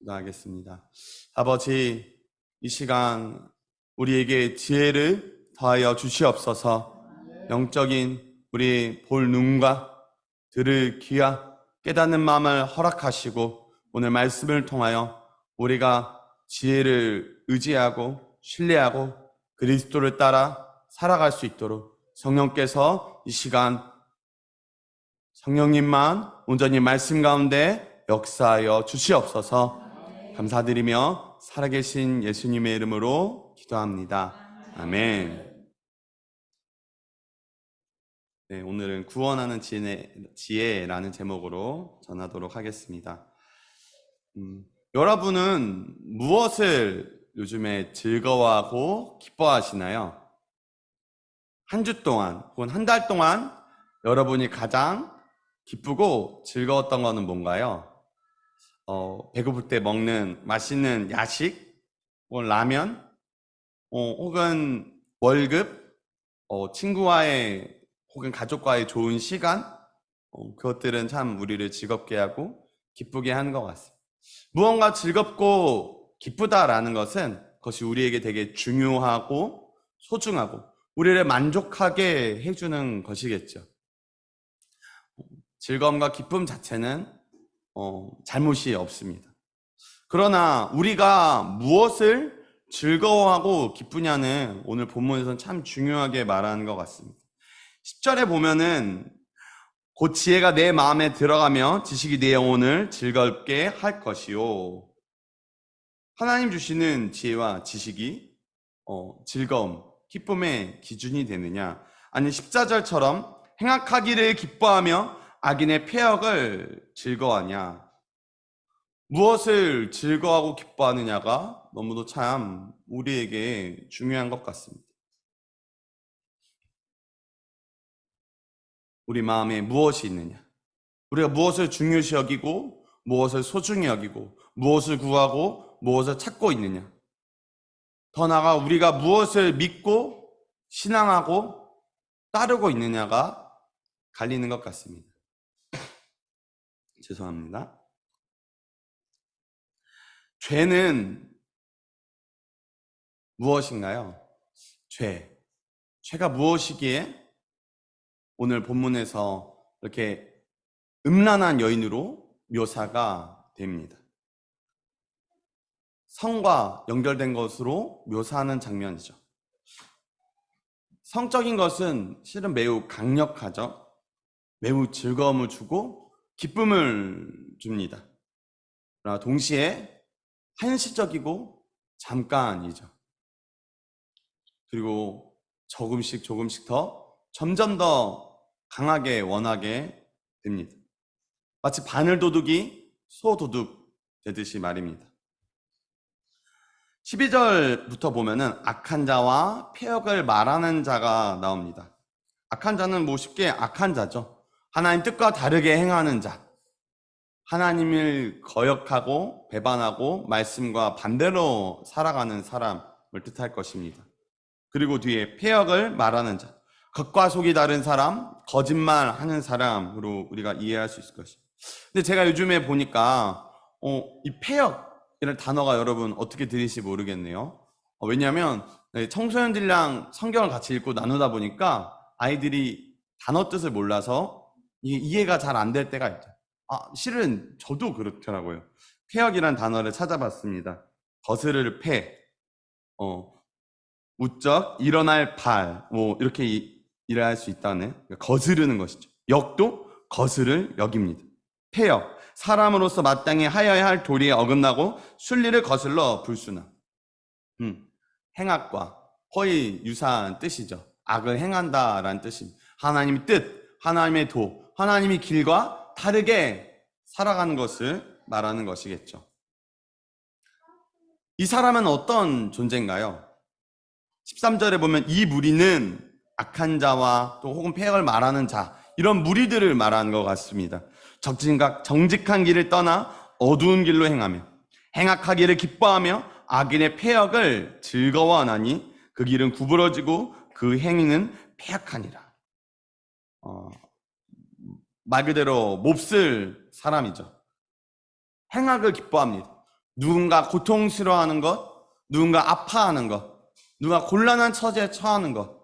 기도하겠습니다. 아버지, 이 시간 우리에게 지혜를 더하여 주시옵소서. 영적인 우리 볼 눈과 들을 귀와 깨닫는 마음을 허락하시고 오늘 말씀을 통하여 우리가 지혜를 의지하고 신뢰하고 그리스도를 따라 살아갈 수 있도록 성령께서 이 시간 성령님만 온전히 말씀 가운데 역사하여 주시옵소서. 감사드리며 살아계신 예수님의 이름으로 기도합니다. 아멘. 네, 오늘은 구원하는 지혜라는 제목으로 전하도록 하겠습니다. 여러분은 무엇을 요즘에 즐거워하고 기뻐하시나요? 한 주 동안 혹은 한 달 동안 여러분이 가장 기쁘고 즐거웠던 거는 뭔가요? 배고플 때 먹는 맛있는 야식, 혹은 라면, 혹은 월급, 친구와의 혹은 가족과의 좋은 시간, 그것들은 참 우리를 즐겁게 하고 기쁘게 하는 것 같습니다. 무언가 즐겁고 기쁘다라는 것은 그것이 우리에게 되게 중요하고 소중하고 우리를 만족하게 해주는 것이겠죠. 즐거움과 기쁨 자체는 잘못이 없습니다. 그러나 우리가 무엇을 즐거워하고 기쁘냐는 오늘 본문에서는 참 중요하게 말하는 것 같습니다. 10절에 보면은 곧 지혜가 내 마음에 들어가며 지식이 내 영혼을 즐겁게 할 것이요. 하나님 주시는 지혜와 지식이 즐거움, 기쁨의 기준이 되느냐? 아니 14절처럼 행악하기를 기뻐하며 악인의 폐역을 즐거워하냐? 무엇을 즐거워하고 기뻐하느냐가 너무도 참 우리에게 중요한 것 같습니다. 우리 마음에 무엇이 있느냐? 우리가 무엇을 중요시 여기고 무엇을 소중히 여기고 무엇을 구하고 무엇을 찾고 있느냐? 더 나아가 우리가 무엇을 믿고 신앙하고 따르고 있느냐가 갈리는 것 같습니다. 죄송합니다. 죄는 무엇인가요? 죄가 무엇이기에 오늘 본문에서 이렇게 음란한 여인으로 묘사가 됩니다. 성과 연결된 것으로 묘사하는 장면이죠. 성적인 것은 실은 매우 강력하죠. 매우 즐거움을 주고 기쁨을 줍니다. 그러나 동시에 한시적이고 잠깐이죠. 그리고 조금씩 더 점점 더 강하게 원하게 됩니다. 마치 바늘도둑이 소도둑 되듯이 말입니다. 12절부터 보면은 악한 자와 폐역을 말하는 자가 나옵니다. 악한 자는 쉽게 악한 자죠. 하나님 뜻과 다르게 행하는 자, 하나님을 거역하고 배반하고 말씀과 반대로 살아가는 사람을 뜻할 것입니다. 그리고 뒤에 폐역을 말하는 자, 겉과 속이 다른 사람, 거짓말하는 사람으로 우리가 이해할 수 있을 것입니다. 근데 제가 요즘에 보니까 이 폐역이라는 단어가 여러분 어떻게 들리실지 모르겠네요. 왜냐하면 청소년들이랑 성경을 같이 읽고 나누다 보니까 아이들이 단어 뜻을 몰라서 이해가 잘 안 될 때가 있죠. 실은 저도 그렇더라고요. 폐역이라는 단어를 찾아봤습니다. 거스를 폐, 우적, 일어날 발, 이렇게 이해할 수 있다는, 거스르는 것이죠. 역도 거스를 역입니다. 폐역, 사람으로서 마땅히 하여야 할 도리에 어긋나고 순리를 거슬러 불순함. 행악과 거의 유사한 뜻이죠. 악을 행한다라는 뜻입니다. 하나님의 뜻, 하나님의 도, 하나님의 길과 다르게 살아가는 것을 말하는 것이겠죠. 이 사람은 어떤 존재인가요? 13절에 보면 이 무리는 악한 자와 또 혹은 폐역을 말하는 자, 이런 무리들을 말하는 것 같습니다. 정직한 길을 떠나 어두운 길로 행하며 행악하기를 기뻐하며 악인의 폐역을 즐거워하나니 그 길은 구부러지고 그 행위는 폐악하니라. 말 그대로 몹쓸 사람이죠. 행악을 기뻐합니다. 누군가 고통스러워하는 것, 누군가 아파하는 것, 누가 곤란한 처지에 처하는 것,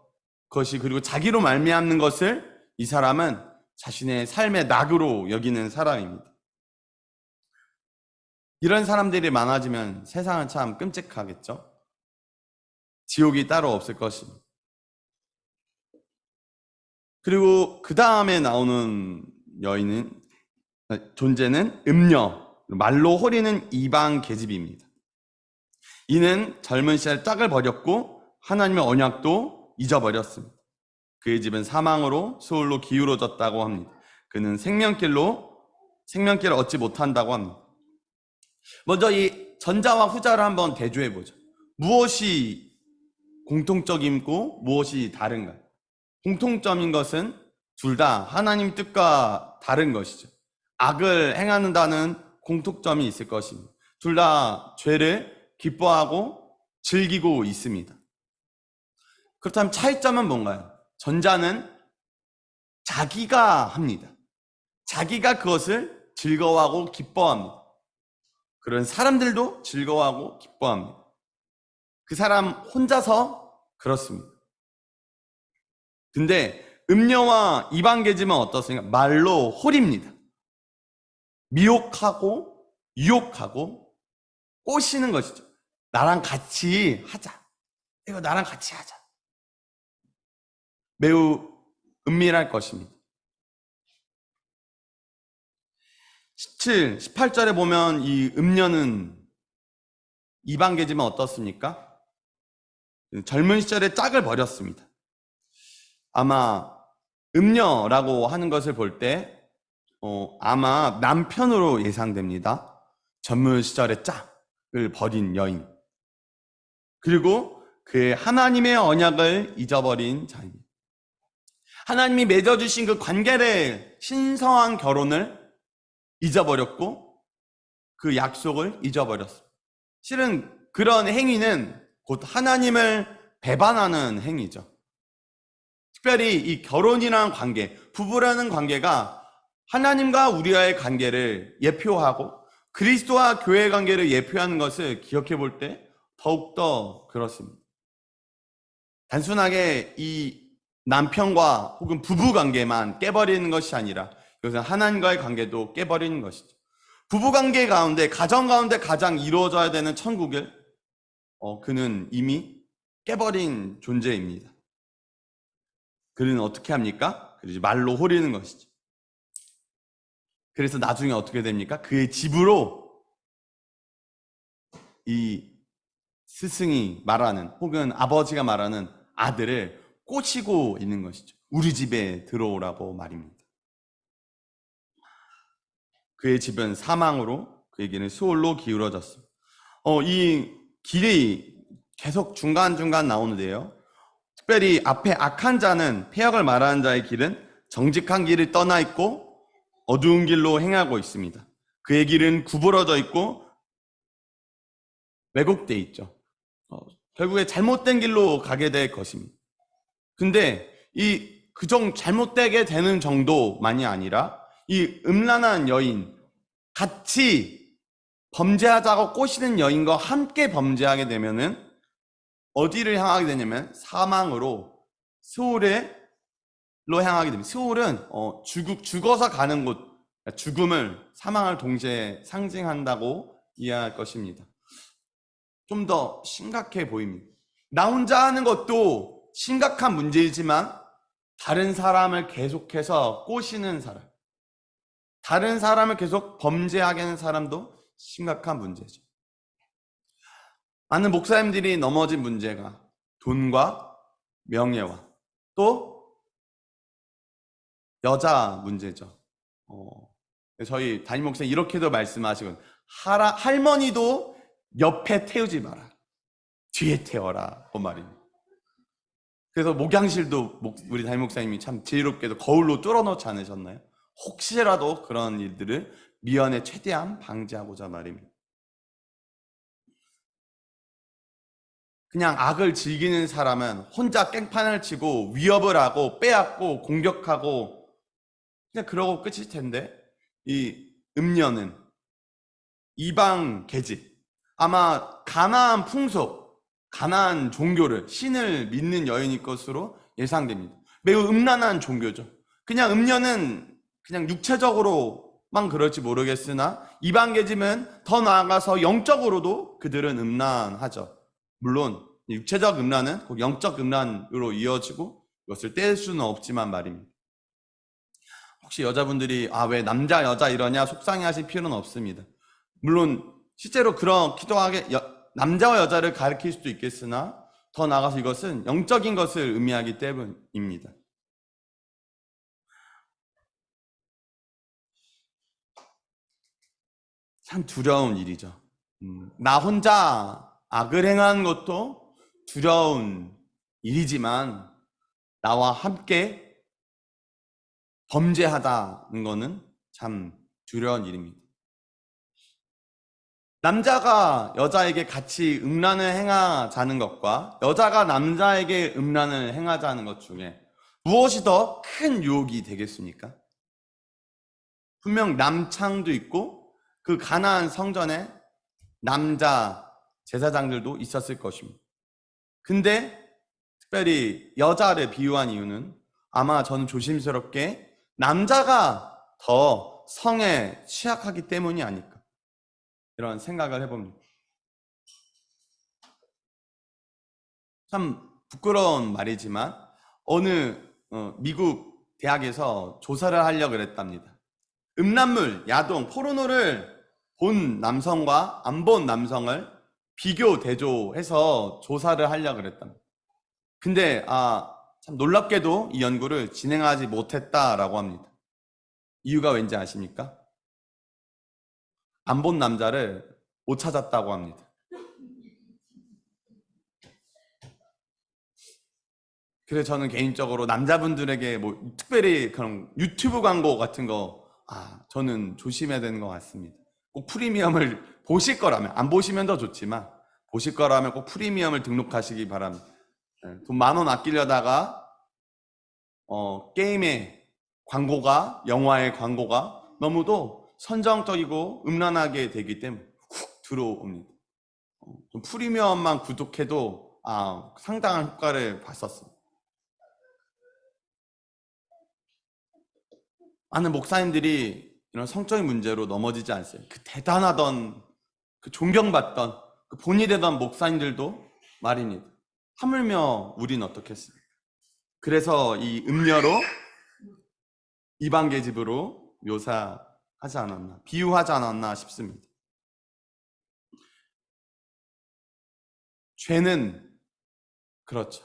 그것이 그리고 자기로 말미암는 것을 이 사람은 자신의 삶의 낙으로 여기는 사람입니다. 이런 사람들이 많아지면 세상은 참 끔찍하겠죠? 지옥이 따로 없을 것입니다. 그리고 그 다음에 나오는 존재는 음녀, 말로 호리는 이방 계집입니다. 이는 젊은 시절 짝을 버렸고 하나님의 언약도 잊어버렸습니다. 그의 집은 사망으로 소홀로 기울어졌다고 합니다. 그는 생명길을 얻지 못한다고 합니다. 먼저 이 전자와 후자를 한번 대조해 보죠. 무엇이 공통적이고 무엇이 다른가요? 공통점인 것은 둘 다 하나님 뜻과 다른 것이죠. 악을 행한다는 공통점이 있을 것입니다. 둘 다 죄를 기뻐하고 즐기고 있습니다. 그렇다면 차이점은 뭔가요? 전자는 자기가 합니다. 자기가 그것을 즐거워하고 기뻐합니다. 그런 사람들도 즐거워하고 기뻐합니다. 그 사람 혼자서 그렇습니다. 근데 음녀와 이방계집은 어떻습니까? 말로 홀입니다. 미혹하고 유혹하고 꼬시는 것이죠. 나랑 같이 하자. 이거 나랑 같이 하자. 매우 은밀할 것입니다. 17, 18절에 보면 이 음녀는 이방계집은 어떻습니까? 젊은 시절에 짝을 버렸습니다. 아마 음녀라고 하는 것을 볼 때 아마 남편으로 예상됩니다. 젊은 시절에 짝을 버린 여인. 그리고 그의 하나님의 언약을 잊어버린 자입니다. 하나님이 맺어주신 그 관계를 신성한 결혼을 잊어버렸고 그 약속을 잊어버렸습니다. 실은 그런 행위는 곧 하나님을 배반하는 행위죠. 특별히 이 결혼이라는 관계, 부부라는 관계가 하나님과 우리와의 관계를 예표하고 그리스도와 교회의 관계를 예표하는 것을 기억해 볼 때 더욱더 그렇습니다. 단순하게 이 남편과 혹은 부부 관계만 깨버리는 것이 아니라 이것은 하나님과의 관계도 깨버리는 것이죠. 부부 관계 가운데, 가정 가운데 가장 이루어져야 되는 천국을 그는 이미 깨버린 존재입니다. 그는 어떻게 합니까? 그래서 말로 호리는 것이죠. 그래서 나중에 어떻게 됩니까? 그의 집으로 이 스승이 말하는 혹은 아버지가 말하는 아들을 꼬시고 있는 것이죠. 우리 집에 들어오라고 말입니다. 그의 집은 사망으로 그에게는 소홀로 기울어졌습니다. 이 길이 계속 중간중간 나오는데요. 특별히 앞에 악한 자는 폐역을 말하는 자의 길은 정직한 길을 떠나 있고 어두운 길로 행하고 있습니다. 그의 길은 구부러져 있고 왜곡되어 있죠. 결국에 잘못된 길로 가게 될 것입니다. 근데 잘못되게 되는 정도만이 아니라 이 음란한 여인, 같이 범죄하자고 꼬시는 여인과 함께 범죄하게 되면은 어디를 향하게 되냐면 사망으로 스올로 향하게 됩니다. 스올은 죽어서 가는 곳, 죽음을, 사망을 동시에 상징한다고 이해할 것입니다. 좀 더 심각해 보입니다. 나 혼자 하는 것도 심각한 문제이지만 다른 사람을 계속해서 꼬시는 사람, 다른 사람을 계속 범죄하게 하는 사람도 심각한 문제죠. 많은 목사님들이 넘어진 문제가 돈과 명예와 또 여자 문제죠. 저희 담임 목사님 이렇게도 말씀하시거든요. 할머니도 옆에 태우지 마라. 뒤에 태워라. 그 말입니다. 그래서 목양실도 우리 담임 목사님이 참 지혜롭게도 거울로 뚫어놓지 않으셨나요? 혹시라도 그런 일들을 미연에 최대한 방지하고자 말입니다. 그냥 악을 즐기는 사람은 혼자 깽판을 치고 위협을 하고 빼앗고 공격하고 그냥 그러고 끝일 텐데 이 음녀는 이방 계집, 아마 가나안 풍속, 가나안 종교를, 신을 믿는 여인일 것으로 예상됩니다. 매우 음란한 종교죠. 그냥 음녀는 그냥 육체적으로만 그럴지 모르겠으나 이방 계집은 더 나아가서 영적으로도 그들은 음란하죠. 물론 육체적 음란은 꼭 영적 음란으로 이어지고 이것을 뗄 수는 없지만 말입니다. 혹시 여자분들이 왜 남자 여자 이러냐 속상해하실 필요는 없습니다. 물론 실제로 그렇기도 하게 남자와 여자를 가리킬 수도 있겠으나 더 나아가서 이것은 영적인 것을 의미하기 때문입니다. 참 두려운 일이죠. 나 혼자 악을 행하는 것도 두려운 일이지만 나와 함께 범죄하다는 것은 참 두려운 일입니다. 남자가 여자에게 같이 음란을 행하자는 것과 여자가 남자에게 음란을 행하자는 것 중에 무엇이 더 큰 유혹이 되겠습니까? 분명 남창도 있고 그 가나안 성전에 남자 제사장들도 있었을 것입니다. 근데 특별히 여자를 비유한 이유는 아마 저는 조심스럽게 남자가 더 성에 취약하기 때문이 아닐까 이런 생각을 해봅니다. 참 부끄러운 말이지만 어느 미국 대학에서 조사를 하려고 그랬답니다. 음란물, 야동, 포르노를 본 남성과 안 본 남성을 비교 대조해서 조사를 하려고 그랬답니다. 근데 참 놀랍게도 이 연구를 진행하지 못했다라고 합니다. 이유가 왠지 아십니까? 안 본 남자를 못 찾았다고 합니다. 그래서 저는 개인적으로 남자분들에게 특별히 그런 유튜브 광고 같은 거 저는 조심해야 되는 것 같습니다. 꼭 프리미엄을 보실 거라면, 안 보시면 더 좋지만 보실 거라면 꼭 프리미엄을 등록하시기 바랍니다. 돈 10,000원 아끼려다가 게임의 광고가, 영화의 광고가 너무도 선정적이고 음란하게 되기 때문에 훅 들어옵니다. 좀 프리미엄만 구독해도 상당한 효과를 봤었습니다. 많은 목사님들이 이런 성적인 문제로 넘어지지 않았어요. 그 대단하던, 그 존경받던, 그 본이 되던 목사님들도 말입니다. 하물며 우린 어떻겠습니까? 그래서 이 음녀로 이방 계집으로 묘사하지 않았나, 비유하지 않았나 싶습니다. 죄는 그렇죠.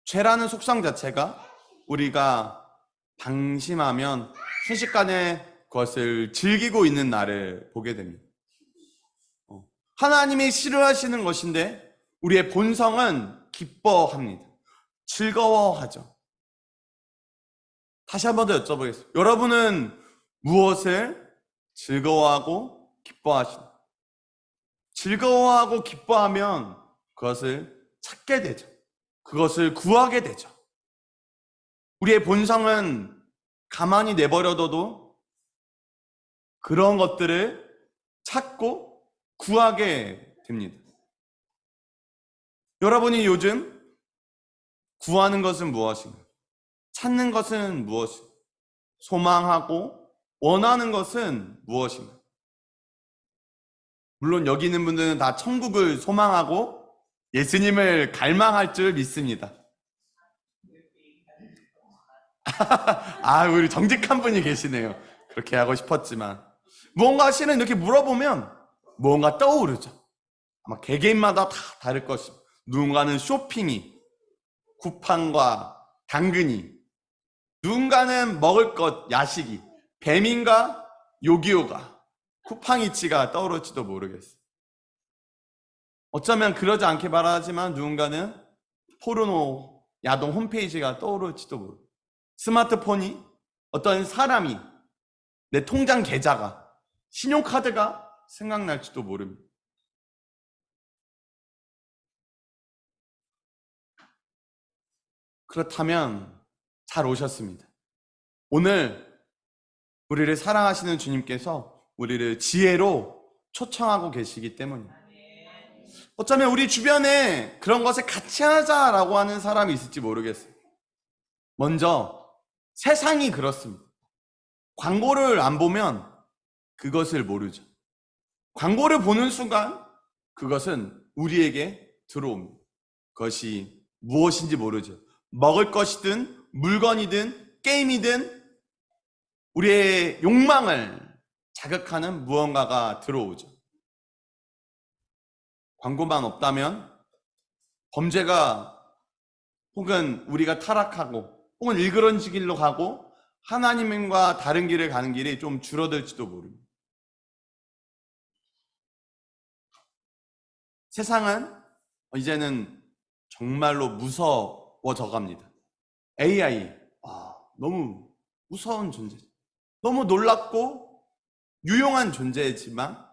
죄라는 속성 자체가 우리가 방심하면 순식간에 그것을 즐기고 있는 나를 보게 됩니다. 하나님이 싫어하시는 것인데 우리의 본성은 기뻐합니다. 즐거워하죠. 다시 한 번 더 여쭤보겠습니다. 여러분은 무엇을 즐거워하고 기뻐하시나요? 즐거워하고 기뻐하면 그것을 찾게 되죠. 그것을 구하게 되죠. 우리의 본성은 가만히 내버려둬도 그런 것들을 찾고 구하게 됩니다. 여러분이 요즘 구하는 것은 무엇인가요? 찾는 것은 무엇인가요? 소망하고 원하는 것은 무엇인가요? 물론 여기 있는 분들은 다 천국을 소망하고 예수님을 갈망할 줄 믿습니다. 우리 정직한 분이 계시네요. 그렇게 하고 싶었지만 무언가 실은 이렇게 물어보면 무언가 떠오르죠. 아마 개개인마다 다 다를 것입니다. 누군가는 쇼핑이, 쿠팡과 당근이, 누군가는 먹을 것, 야식이, 뱀인가 요기요가, 쿠팡이치가 떠오를지도 모르겠어요. 어쩌면 그러지 않게 바라지만 누군가는 포르노, 야동 홈페이지가 떠오를지도 모르겠어요. 스마트폰이, 어떤 사람이, 내 통장 계좌가, 신용카드가 생각날지도 모릅니다. 그렇다면 잘 오셨습니다. 오늘 우리를 사랑하시는 주님께서 우리를 지혜로 초청하고 계시기 때문입니다. 어쩌면 우리 주변에 그런 것을 같이 하자라고 하는 사람이 있을지 모르겠어요. 먼저 세상이 그렇습니다. 광고를 안 보면 그것을 모르죠. 광고를 보는 순간 그것은 우리에게 들어옵니다. 그것이 무엇인지 모르죠. 먹을 것이든 물건이든 게임이든 우리의 욕망을 자극하는 무언가가 들어오죠. 광고만 없다면 범죄가 혹은 우리가 타락하고 혹은 일그러진 길로 가고 하나님과 다른 길을 가는 길이 좀 줄어들지도 모릅니다. 세상은 이제는 정말로 무서워져 갑니다. AI, 너무 무서운 존재죠. 너무 놀랍고 유용한 존재지만,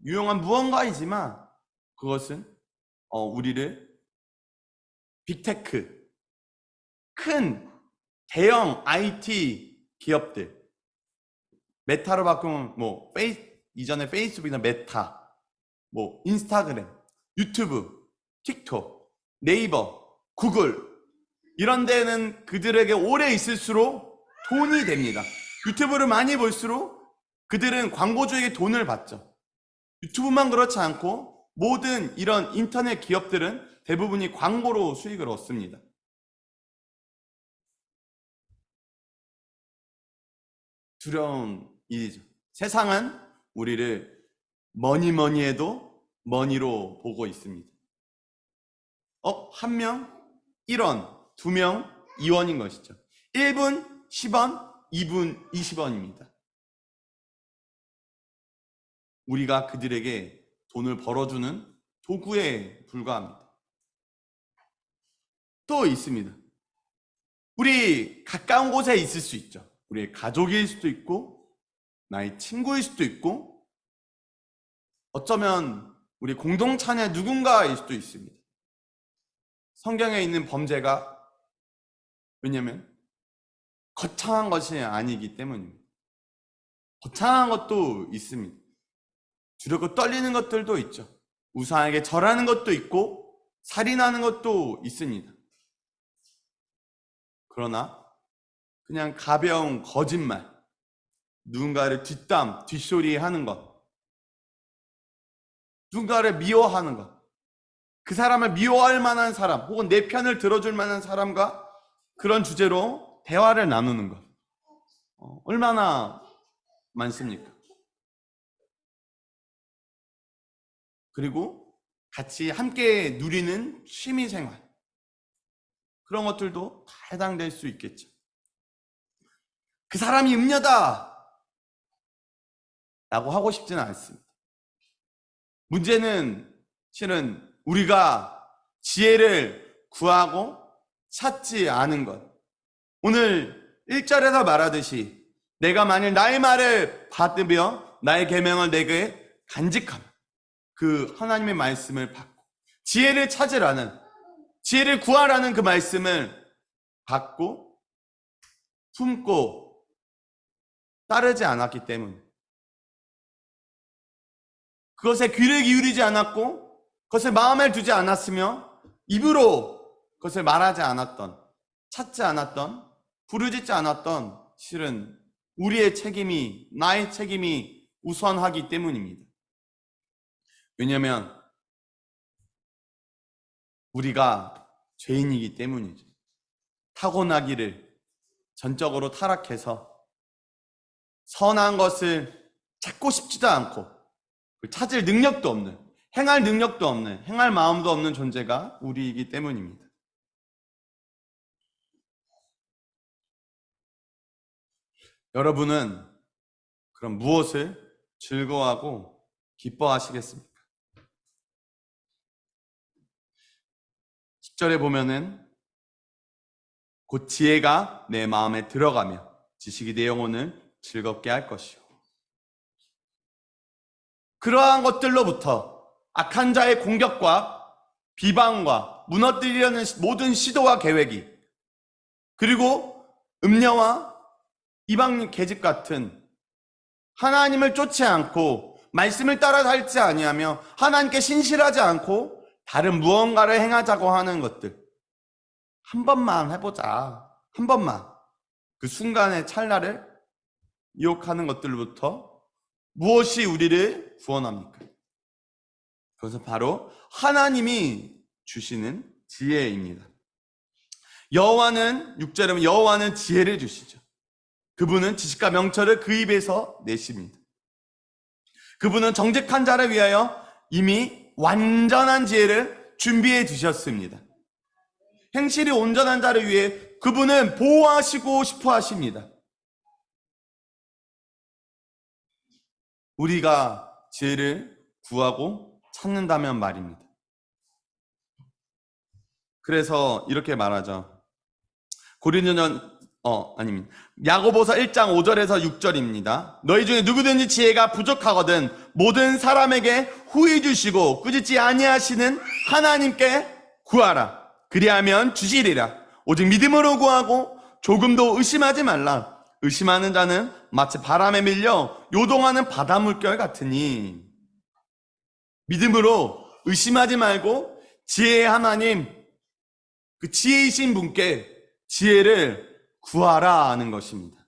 유용한 무언가이지만 그것은 우리를 빅테크, 큰 대형 IT 기업들, 메타로 바꾸면 이전에 페이스북이나 메타, 인스타그램, 유튜브, 틱톡, 네이버, 구글 이런 데는 그들에게 오래 있을수록 돈이 됩니다. 유튜브를 많이 볼수록 그들은 광고주에게 돈을 받죠. 유튜브만 그렇지 않고 모든 이런 인터넷 기업들은 대부분이 광고로 수익을 얻습니다. 두려운 일이죠. 세상은 우리를 뭐니 해도 머니로 보고 있습니다. 한 명 1원, 2명 2원인 것이죠. 1분 10원, 2분 20원입니다. 우리가 그들에게 돈을 벌어주는 도구에 불과합니다. 또 있습니다. 우리 가까운 곳에 있을 수 있죠. 우리의 가족일 수도 있고 나의 친구일 수도 있고 어쩌면 우리 공동체의 누군가일 수도 있습니다. 성경에 있는 범죄가 왜냐하면 거창한 것이 아니기 때문입니다. 거창한 것도 있습니다. 두렵고 떨리는 것들도 있죠. 우상에게 절하는 것도 있고 살인하는 것도 있습니다. 그러나 그냥 가벼운 거짓말, 누군가를 뒷소리 하는 것, 누군가를 미워하는 것, 그 사람을 미워할 만한 사람 혹은 내 편을 들어줄 만한 사람과 그런 주제로 대화를 나누는 것 얼마나 많습니까? 그리고 같이 함께 누리는 취미생활, 그런 것들도 다 해당될 수 있겠죠. 그 사람이 음녀다 라고 하고 싶지는 않습니다. 문제는 실은 우리가 지혜를 구하고 찾지 않은 것. 오늘 1절에서 말하듯이 내가 만일 나의 말을 받으며 나의 계명을 내게 간직하면 그 하나님의 말씀을 받고 지혜를 찾으라는, 지혜를 구하라는 그 말씀을 받고 품고 따르지 않았기 때문에, 그것에 귀를 기울이지 않았고 그것을 마음에 두지 않았으며 입으로 그것을 말하지 않았던, 찾지 않았던, 부르짖지 않았던 실은 우리의 책임이, 나의 책임이 우선하기 때문입니다. 왜냐하면 우리가 죄인이기 때문이죠. 타고나기를 전적으로 타락해서 선한 것을 찾고 싶지도 않고 찾을 능력도 없는, 행할 능력도 없는, 행할 마음도 없는 존재가 우리이기 때문입니다. 여러분은 그럼 무엇을 즐거워하고 기뻐하시겠습니까? 10절에 보면은 곧 지혜가 내 마음에 들어가며 지식이 내 영혼을 즐겁게 할 것이요. 그러한 것들로부터 악한 자의 공격과 비방과 무너뜨리려는 모든 시도와 계획이, 그리고 음녀와 이방 계집 같은 하나님을 쫓지 않고 말씀을 따라 살지 아니하며 하나님께 신실하지 않고 다른 무언가를 행하자고 하는 것들, 한 번만 해보자. 한 번만. 그 순간의 찰나를 유혹하는 것들로부터 무엇이 우리를 구원합니까? 그것은 바로 하나님이 주시는 지혜입니다. 여호와는 6절에 보면 여호와는 지혜를 주시죠. 그분은 지식과 명철을 그 입에서 내십니다. 그분은 정직한 자를 위하여 이미 완전한 지혜를 준비해 두셨습니다. 행실이 온전한 자를 위해 그분은 보호하시고 싶어 하십니다. 우리가 지혜를 구하고 찾는다면 말입니다. 그래서 이렇게 말하죠. 야고보서 1장 5절에서 6절입니다. 너희 중에 누구든지 지혜가 부족하거든 모든 사람에게 후히 주시고 꾸짖지 아니하시는 하나님께 구하라. 그리하면 주시리라. 오직 믿음으로 구하고 조금도 의심하지 말라. 의심하는 자는 마치 바람에 밀려 요동하는 바다 물결 같으니. 믿음으로 의심하지 말고 지혜의 하나님, 그 지혜이신 분께 지혜를 구하라 하는 것입니다.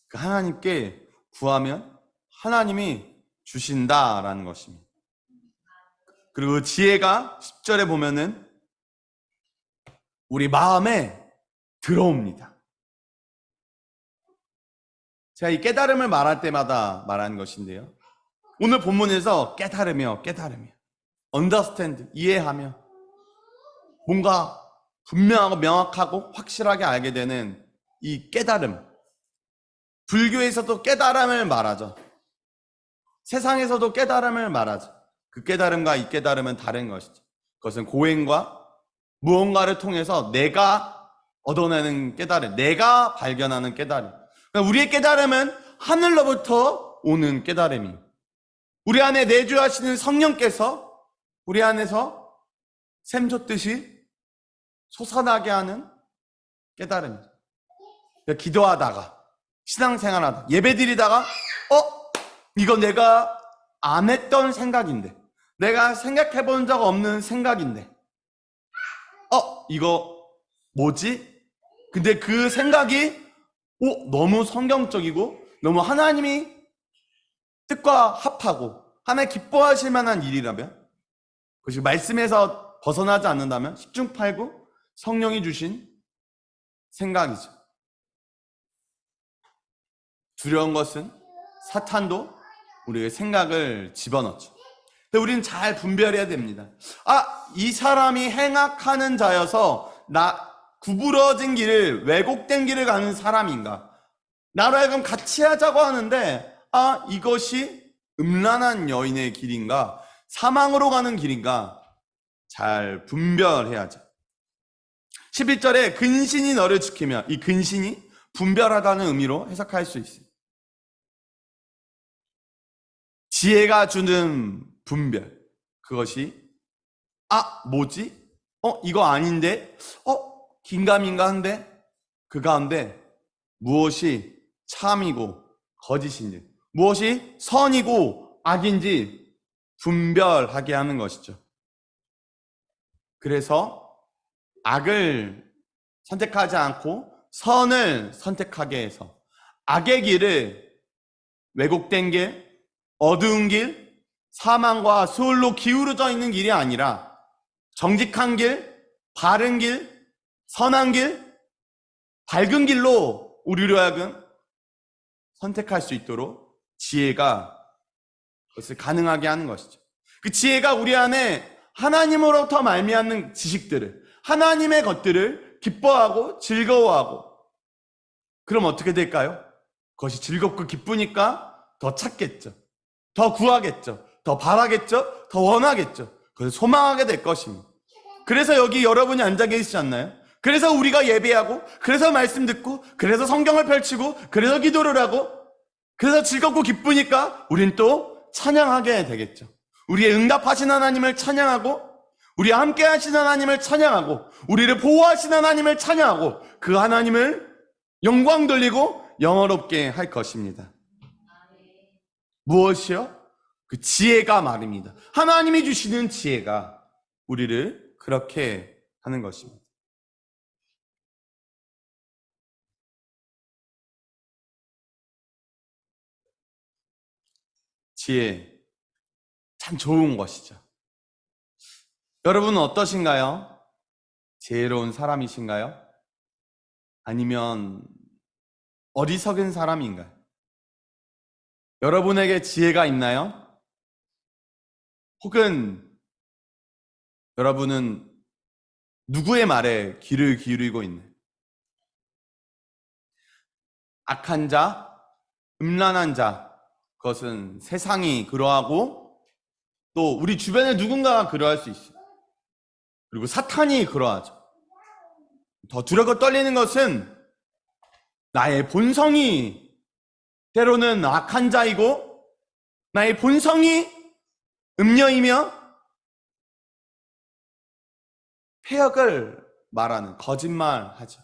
그 하나님께 구하면 하나님이 주신다라는 것입니다. 그리고 그 지혜가 10절에 보면은 우리 마음에 들어옵니다. 제가 이 깨달음을 말할 때마다 말하는 것인데요. 오늘 본문에서 깨달으며 understand, 이해하며 뭔가 분명하고 명확하고 확실하게 알게 되는 이 깨달음. 불교에서도 깨달음을 말하죠. 세상에서도 깨달음을 말하죠. 그 깨달음과 이 깨달음은 다른 것이죠. 그것은 고행과 무언가를 통해서 내가 얻어내는 깨달음, 내가 발견하는 깨달음. 그러니까 우리의 깨달음은 하늘로부터 오는 깨달음입니다. 우리 안에 내주하시는 성령께서 우리 안에서 샘솟듯이 솟아나게 하는 깨달음이죠. 기도하다가, 신앙생활하다가, 예배드리다가 이거 내가 안 했던 생각인데, 내가 생각해 본 적 없는 생각인데, 이거 뭐지? 근데 그 생각이 너무 성경적이고 너무 하나님이 뜻과 합하고 하나님 기뻐하실 만한 일이라면, 그것이 말씀에서 벗어나지 않는다면 10중 8구 성령이 주신 생각이죠. 두려운 것은 사탄도 우리의 생각을 집어넣죠. 근데 우리는 잘 분별해야 됩니다. 이 사람이 행악하는 자여서 구부러진 길을, 왜곡된 길을 가는 사람인가? 나로 하여금 같이 하자고 하는데 이것이 음란한 여인의 길인가? 사망으로 가는 길인가? 잘 분별해야죠. 11절에 근신이 너를 지키며, 이 근신이 분별하다는 의미로 해석할 수 있어요. 지혜가 주는 분별, 그것이 뭐지? 이거 아닌데? 긴가민가 한데? 그 가운데 무엇이 참이고 거짓인지, 무엇이 선이고 악인지 분별하게 하는 것이죠. 그래서 악을 선택하지 않고 선을 선택하게 해서 악의 길을, 왜곡된 길, 어두운 길, 사망과 수월로 기울어져 있는 길이 아니라 정직한 길, 바른 길, 선한 길, 밝은 길로 우리로 하여금 선택할 수 있도록 지혜가 그것을 가능하게 하는 것이죠. 그 지혜가 우리 안에 하나님으로부터 말미암는 지식들을, 하나님의 것들을 기뻐하고 즐거워하고, 그럼 어떻게 될까요? 그것이 즐겁고 기쁘니까 더 찾겠죠. 더 구하겠죠. 더 바라겠죠. 더 원하겠죠. 그래서 소망하게 될 것입니다. 그래서 여기 여러분이 앉아 계시지 않나요? 그래서 우리가 예배하고, 그래서 말씀 듣고, 그래서 성경을 펼치고, 그래서 기도를 하고, 그래서 즐겁고 기쁘니까 우린 또 찬양하게 되겠죠. 우리의 응답하신 하나님을 찬양하고, 우리와 함께 하신 하나님을 찬양하고, 우리를 보호하신 하나님을 찬양하고, 그 하나님을 영광 돌리고 영어롭게 할 것입니다. 무엇이요? 그 지혜가 말입니다. 하나님이 주시는 지혜가 우리를 그렇게 하는 것입니다. 지혜, 참 좋은 것이죠. 여러분은 어떠신가요? 지혜로운 사람이신가요? 아니면 어리석은 사람인가요? 여러분에게 지혜가 있나요? 혹은 여러분은 누구의 말에 귀를 기울이고 있나요? 악한 자, 음란한 자, 그것은 세상이 그러하고 또 우리 주변에 누군가가 그러할 수 있어요. 그리고 사탄이 그러하죠. 더 두렵고 떨리는 것은 나의 본성이 때로는 악한 자이고 나의 본성이 음녀이며 폐역을 말하는 거짓말하죠.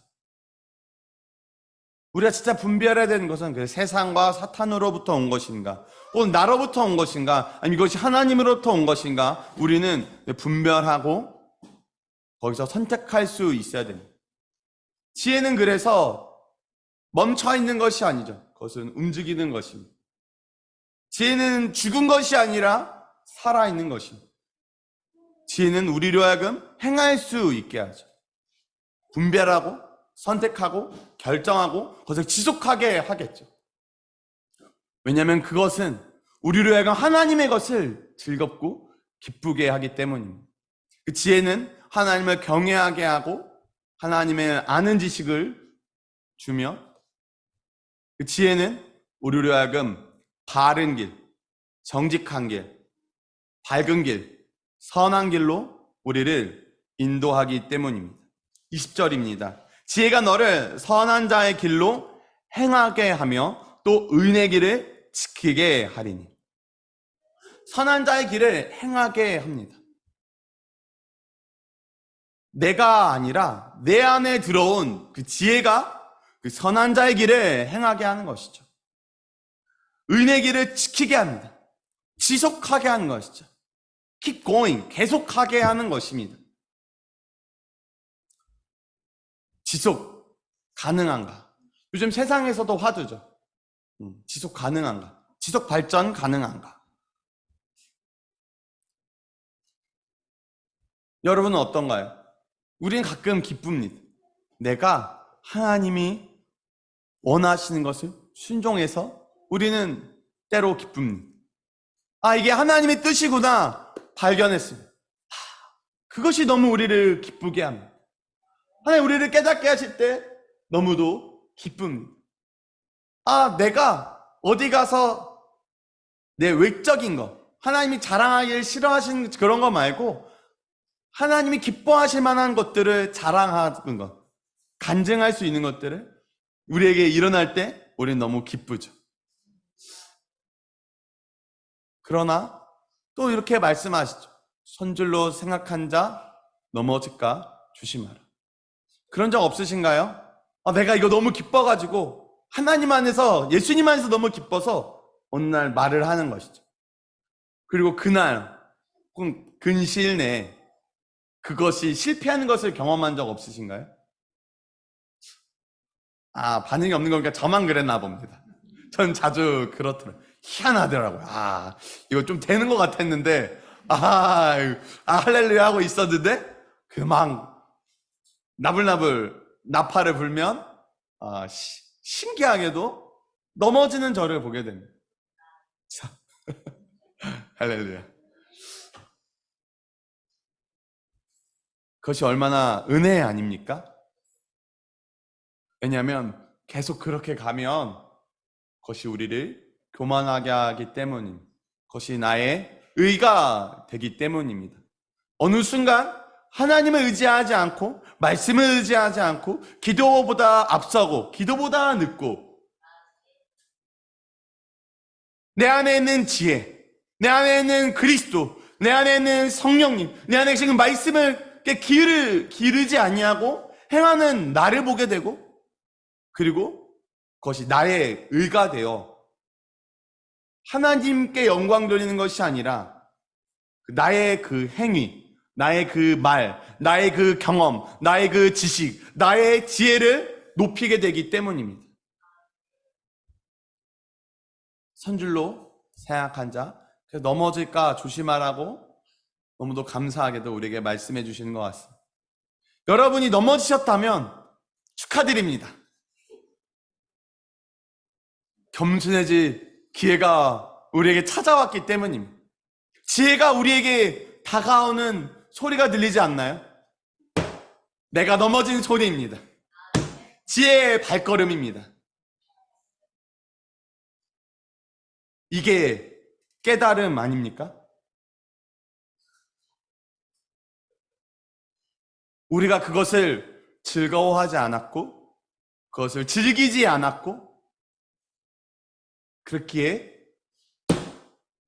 우리가 진짜 분별해야 되는 것은 그 세상과 사탄으로부터 온 것인가, 혹은 나로부터 온 것인가, 아니면 이것이 하나님으로부터 온 것인가, 우리는 분별하고 거기서 선택할 수 있어야 됩니다. 지혜는 그래서 멈춰 있는 것이 아니죠. 그것은 움직이는 것입니다. 지혜는 죽은 것이 아니라 살아있는 것입니다. 지혜는 우리로 하여금 행할 수 있게 하죠. 분별하고 선택하고 결정하고 그것을 지속하게 하겠죠. 왜냐하면 그것은 우리로 하여금 하나님의 것을 즐겁고 기쁘게 하기 때문입니다. 그 지혜는 하나님을 경외하게 하고 하나님의 아는 지식을 주며, 그 지혜는 우리로 하여금 바른 길, 정직한 길, 밝은 길, 선한 길로 우리를 인도하기 때문입니다. 20절입니다. 지혜가 너를 선한 자의 길로 행하게 하며 또 의의 길을 지키게 하리니. 선한 자의 길을 행하게 합니다. 내가 아니라 내 안에 들어온 그 지혜가 그 선한 자의 길을 행하게 하는 것이죠. 의의 길을 지키게 합니다. 지속하게 하는 것이죠. Keep going, 계속하게 하는 것입니다. 지속 가능한가? 요즘 세상에서도 화두죠. 지속 가능한가? 지속 발전 가능한가? 여러분은 어떤가요? 우리는 가끔 기쁩니다. 내가 하나님이 원하시는 것을 순종해서 우리는 때로 기쁩니다. 아, 이게 하나님의 뜻이구나 발견했습니다. 그것이 너무 우리를 기쁘게 합니다. 하나님 우리를 깨닫게 하실 때 너무도 기쁩니다. 아, 내가 어디 가서 내 외적인 것, 하나님이 자랑하기를 싫어하시는 그런 거 말고 하나님이 기뻐하실 만한 것들을 자랑하는 것, 간증할 수 있는 것들을 우리에게 일어날 때 우리는 너무 기쁘죠. 그러나 또 이렇게 말씀하시죠. 손줄로 생각한 자 넘어질까 조심하라. 그런 적 없으신가요? 아, 내가 이거 너무 기뻐가지고 하나님 안에서, 예수님 안에서 너무 기뻐서 어느 날 말을 하는 것이죠. 그리고 그날 혹은 근시일 내에 그것이 실패하는 것을 경험한 적 없으신가요? 아, 반응이 없는 거니까 저만 그랬나 봅니다. 전 자주 그렇더라고요. 희한하더라고요. 아, 이거 좀 되는 것 같았는데, 할렐루야 하고 있었는데, 나불나불 나팔을 불면, 신기하게도 넘어지는 저를 보게 됩니다. 자, 할렐루야. 그것이 얼마나 은혜 아닙니까? 왜냐하면 계속 그렇게 가면 그것이 우리를 교만하게 하기 때문입니다. 그것이 나의 의가 되기 때문입니다. 어느 순간 하나님을 의지하지 않고 말씀을 의지하지 않고 기도보다 앞서고 기도보다 늦고 내 안에 있는 지혜, 내 안에 있는 그리스도, 내 안에 있는 성령님, 내 안에 지금 말씀을 기르지 아니하고 행하는 나를 보게 되고, 그리고 그것이 나의 의가 되어 하나님께 영광 돌리는 것이 아니라 나의 그 행위, 나의 그 말, 나의 그 경험, 나의 그 지식, 나의 지혜를 높이게 되기 때문입니다. 선줄로 생각한 자, 그래서 넘어질까 조심하라고 너무도 감사하게도 우리에게 말씀해 주시는 것 같습니다. 여러분이 넘어지셨다면 축하드립니다. 겸손해질 기회가 우리에게 찾아왔기 때문입니다. 지혜가 우리에게 다가오는 소리가 들리지 않나요? 내가 넘어진 소리입니다. 지혜의 발걸음입니다. 이게 깨달음 아닙니까? 우리가 그것을 즐거워하지 않았고 그것을 즐기지 않았고 그렇기에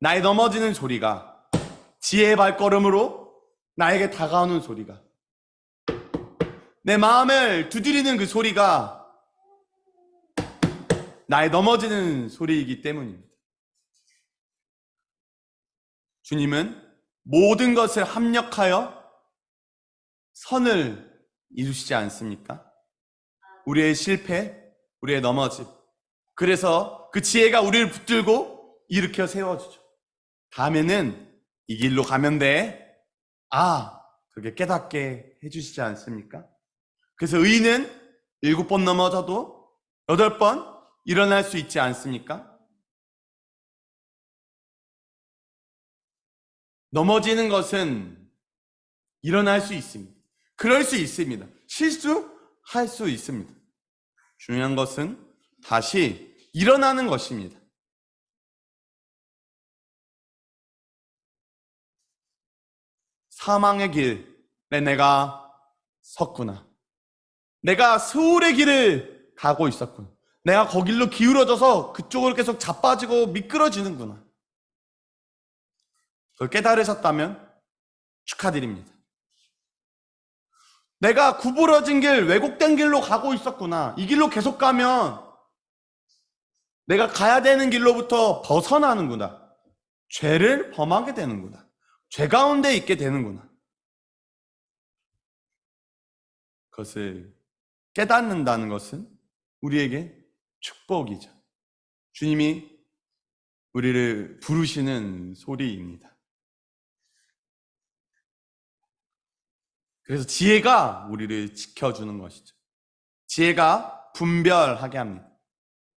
나의 넘어지는 소리가 지혜의 발걸음으로 나에게 다가오는 소리가 내 마음을 두드리는 그 소리가 나의 넘어지는 소리이기 때문입니다. 주님은 모든 것을 합력하여 선을 이루시지 않습니까? 우리의 실패, 우리의 넘어짐. 그래서 그 지혜가 우리를 붙들고 일으켜 세워주죠. 다음에는 이 길로 가면 돼. 그렇게 깨닫게 해주시지 않습니까? 그래서 의인은 7번 넘어져도 8번 일어날 수 있지 않습니까? 넘어지는 것은 일어날 수 있습니다. 그럴 수 있습니다. 실수할 수 있습니다. 중요한 것은 다시 일어나는 것입니다. 사망의 길에 내가 섰구나. 내가 스올의 길을 가고 있었구나. 내가 거길로 기울어져서 그쪽으로 계속 자빠지고 미끄러지는구나. 그걸 깨달으셨다면 축하드립니다. 내가 구부러진 길, 왜곡된 길로 가고 있었구나. 이 길로 계속 가면 내가 가야 되는 길로부터 벗어나는구나. 죄를 범하게 되는구나. 죄 가운데 있게 되는구나. 그것을 깨닫는다는 것은 우리에게 축복이죠. 주님이 우리를 부르시는 소리입니다. 그래서 지혜가 우리를 지켜주는 것이죠. 지혜가 분별하게 합니다.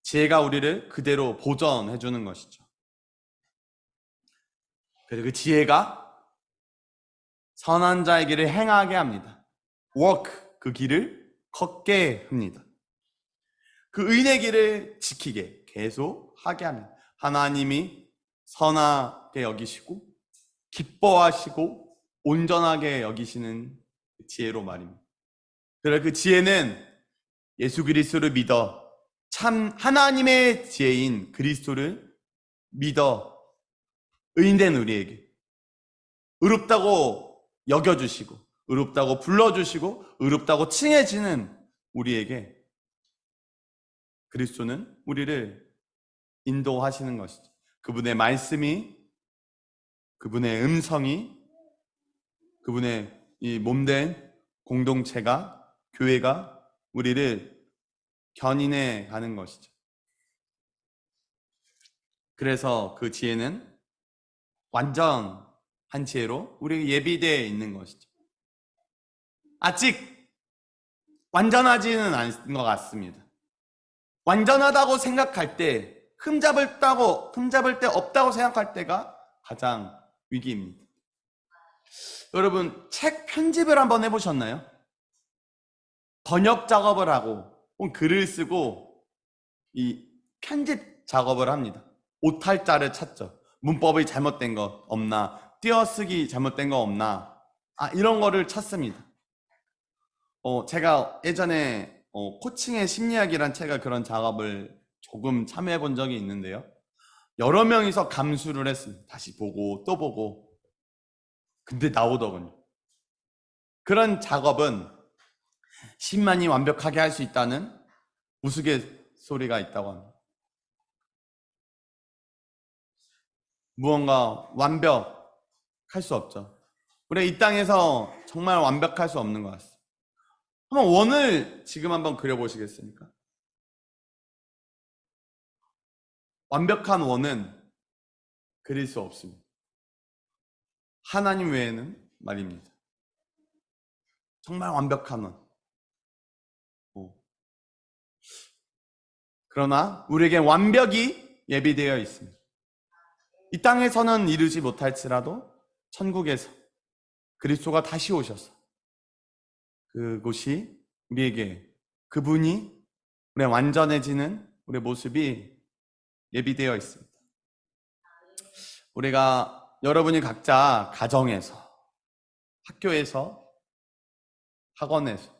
지혜가 우리를 그대로 보전해주는 것이죠. 그래서 그 지혜가 선한 자의 길을 행하게 합니다. walk, 그 길을 걷게 합니다. 그 의인의 길을 지키게, 계속 하게 합니다. 하나님이 선하게 여기시고 기뻐하시고 온전하게 여기시는 지혜로 말입니다. 그래서 그 지혜는 예수 그리스도를 믿어 참 하나님의 지혜인 그리스도를 믿어 의인된 우리에게 의롭다고 여겨주시고 의롭다고 불러주시고 의롭다고 칭해지는 우리에게 그리스도는 우리를 인도하시는 것이죠. 그분의 말씀이, 그분의 음성이, 그분의 이 몸된 공동체가, 교회가 우리를 견인해 가는 것이죠. 그래서 그 지혜는 완전한 지혜로 우리에게 예비되어 있는 것이죠. 아직 완전하지는 않은 것 같습니다. 완전하다고 생각할 때, 흠잡을 데 없다고 생각할 때가 가장 위기입니다. 여러분, 책 편집을 한번 해보셨나요? 번역 작업을 하고 글을 쓰고 이 편집 작업을 합니다. 오탈자를 찾죠. 문법이 잘못된 거 없나, 띄어쓰기 잘못된 거 없나, 이런 거를 찾습니다. 제가 예전에 코칭의 심리학이란 책을 그런 작업을 조금 참여해 본 적이 있는데요. 여러 명이서 감수를 했습니다. 다시 보고 또 보고. 근데 나오더군요. 그런 작업은 10만이 완벽하게 할 수 있다는 소리가 있다고 합니다. 무언가 완벽할 수 없죠. 우리 이 땅에서 정말 완벽할 수 없는 것 같습니다. 한번 원을 지금 한번 그려보시겠습니까? 완벽한 원은 그릴 수 없습니다. 하나님 외에는 말입니다. 정말 완벽한 원. 그러나 우리에게 완벽이 예비되어 있습니다. 이 땅에서는 이루지 못할지라도 천국에서 그리스도가 다시 오셔서 그곳이 우리에게 그분이 우리 완전해지는 우리의 모습이 예비되어 있습니다. 우리가 여러분이 각자 가정에서, 학교에서, 학원에서,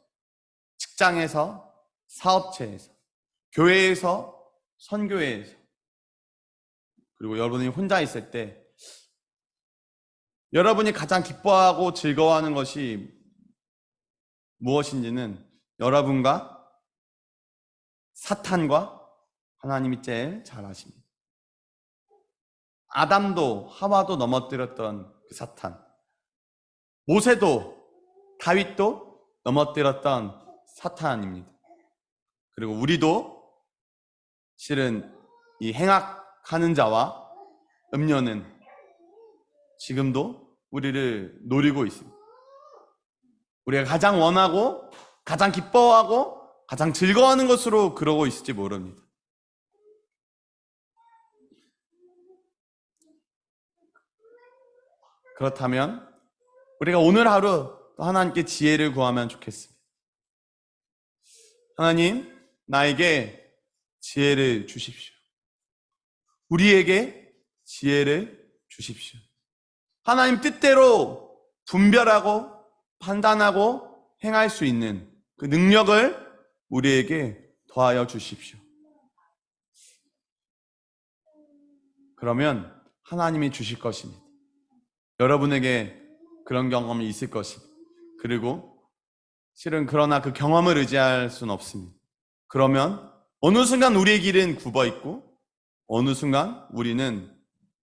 직장에서, 사업체에서, 교회에서, 선교회에서, 그리고 여러분이 혼자 있을 때 여러분이 가장 기뻐하고 즐거워하는 것이 무엇인지는 여러분과 사탄과 하나님이 제일 잘 아십니다. 아담도 하와도 넘어뜨렸던 그 사탄, 모세도 다윗도 넘어뜨렸던 사탄입니다. 그리고 우리도 실은 이 행악하는 자와 음녀는 지금도 우리를 노리고 있습니다. 우리가 가장 원하고 가장 기뻐하고 가장 즐거워하는 것으로 그러고 있을지 모릅니다. 그렇다면 우리가 오늘 하루 또 하나님께 지혜를 구하면 좋겠습니다. 하나님, 나에게 지혜를 주십시오. 우리에게 지혜를 주십시오. 하나님 뜻대로 분별하고 판단하고 행할 수 있는 그 능력을 우리에게 더하여 주십시오. 그러면 하나님이 주실 것입니다. 여러분에게 그런 경험이 있을 것입니다. 그리고 실은 그러나 그 경험을 의지할 수는 없습니다. 그러면 어느 순간 우리의 길은 굽어 있고 어느 순간 우리는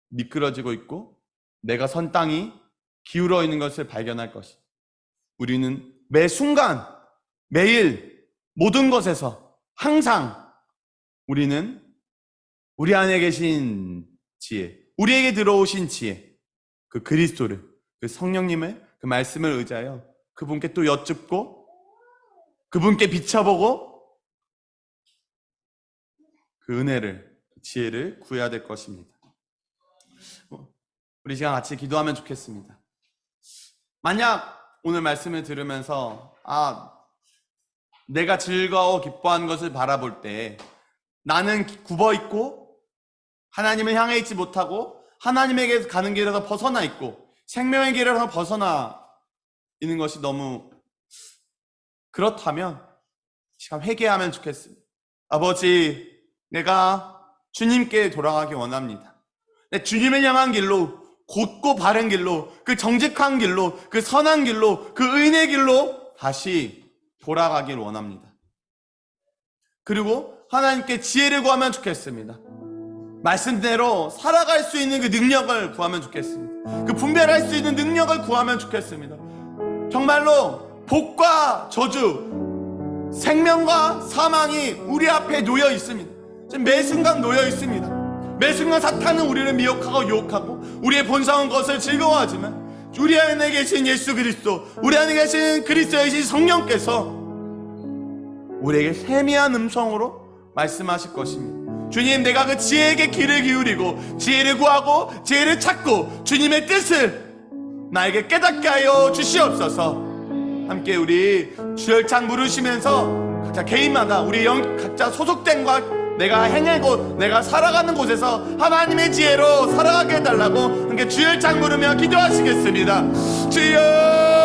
미끄러지고 있고 내가 선 땅이 기울어 있는 것을 발견할 것입니다. 우리는 매 순간 매일 모든 것에서 항상 우리는 우리 안에 계신 지혜, 우리에게 들어오신 지혜, 그 그리스도를, 그 성령님의 그 말씀을 의지하여 그분께 또 여쭙고 그분께 비춰보고 그 은혜를, 지혜를 구해야 될 것입니다. 우리 시간 같이 기도하면 좋겠습니다. 만약 오늘 말씀을 들으면서 내가 즐거워 기뻐하는 것을 바라볼 때 나는 굽어있고 하나님을 향해 있지 못하고 하나님에게 가는 길에서 벗어나 있고 생명의 길에서 벗어나 있는 것이 너무 그렇다면 시간 회개하면 좋겠습니다. 아버지, 내가 주님께 돌아가기 원합니다. 내 주님을 향한 길로, 곧고 바른 길로, 그 정직한 길로, 그 선한 길로, 그 은혜의 길로 다시 돌아가길 원합니다. 그리고 하나님께 지혜를 구하면 좋겠습니다. 말씀대로 살아갈 수 있는 그 능력을 구하면 좋겠습니다. 그 분별할 수 있는 능력을 구하면 좋겠습니다. 정말로 복과 저주, 생명과 사망이 우리 앞에 놓여 있습니다. 지금 매 순간 놓여 있습니다. 매 순간 사탄은 우리를 미혹하고 유혹하고 우리의 본성은 것을 즐거워하지만 우리 안에 계신 예수 그리스도, 우리 안에 계신 그리스도의 신 성령께서 우리에게 세미한 음성으로 말씀하실 것입니다. 주님, 내가 그 지혜에게 귀를 기울이고 지혜를 구하고 지혜를 찾고 주님의 뜻을 나에게 깨닫게 하여 주시옵소서. 함께 우리 주열창 부르시면서 각자 개인마다 우리 각자 소속된 것 내가 행하고 내가 살아가는 곳에서 하나님의 지혜로 살아가게 해달라고 함께 주열창 부르며 기도하시겠습니다. 주여